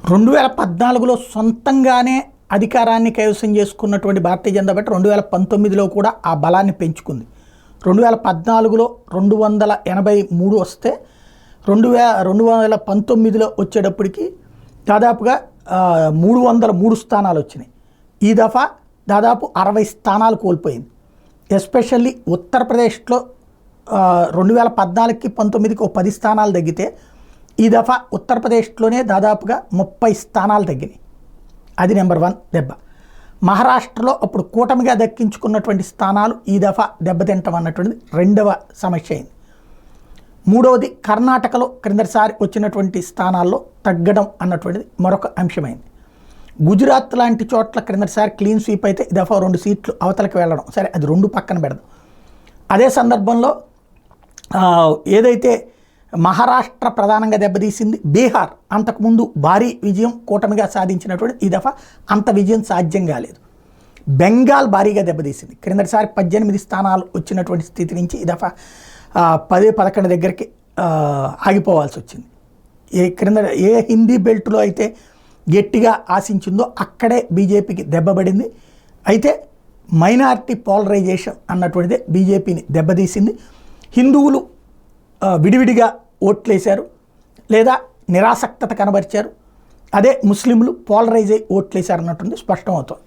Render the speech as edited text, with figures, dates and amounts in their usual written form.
2014లో సొంతంగానే అధికారాన్ని కైవసం చేసుకున్నటువంటి భారతీయ జనతా పార్టీ 2019లో కూడా ఆ బలాన్ని పెంచుకుంది. 2014లో 283 వస్తే 2019లో వచ్చేటప్పటికి దాదాపుగా 303 స్థానాలు వచ్చినాయి. ఈ దఫా దాదాపు 60 స్థానాలు కోల్పోయింది. ఎస్పెషల్లీ ఉత్తరప్రదేశ్లో 2014కి 19కి 10 స్థానాలు తగ్గితే ఈ దఫా ఉత్తరప్రదేశ్లోనే దాదాపుగా 30 స్థానాలు తగ్గినాయి. అది నెంబర్ 1 దెబ్బ. మహారాష్ట్రలో అప్పుడు కూటమిగా దక్కించుకున్నటువంటి స్థానాలు ఈ దఫా దెబ్బతింటం అన్నటువంటిది రెండవ సమస్య అయింది. మూడవది కర్ణాటకలో క్రిందటిసారి వచ్చినటువంటి స్థానాల్లో తగ్గడం అన్నటువంటిది మరొక అంశమైంది. గుజరాత్ లాంటి చోట్ల క్రిందటిసారి క్లీన్ స్వీప్ అయితే ఈ దఫా 2 సీట్లు అవతలకి వెళ్ళడం, సరే అది 2 పక్కన పెడదాం. అదే సందర్భంలో ఏదైతే మహారాష్ట్ర ప్రధానంగా దెబ్బతీసింది, బీహార్ అంతకుముందు భారీ విజయం కూటమిగా సాధించినటువంటి ఈ దఫా అంత విజయం సాధ్యం కాలేదు. బెంగాల్ భారీగా దెబ్బతీసింది. క్రిందటిసారి 18 స్థానాలు వచ్చినటువంటి స్థితి నుంచి ఈ దఫా 10-11 దగ్గరికి ఆగిపోవాల్సి వచ్చింది. ఏ హిందీ బెల్ట్లో అయితే గట్టిగా ఆశించిందో అక్కడే బీజేపీకి దెబ్బపడింది. అయితే మైనారిటీ పోలరైజేషన్ అన్నటువంటిదే బీజేపీని దెబ్బతీసింది. హిందువులు విడివిడిగా ఓట్లేశారు లేదా నిరాసక్తత కనబరిచారు. అదే ముస్లింలు పోలరైజ్ అయ్యి ఓట్లేశారు అన్నటువంటి స్పష్టమవుతుంది.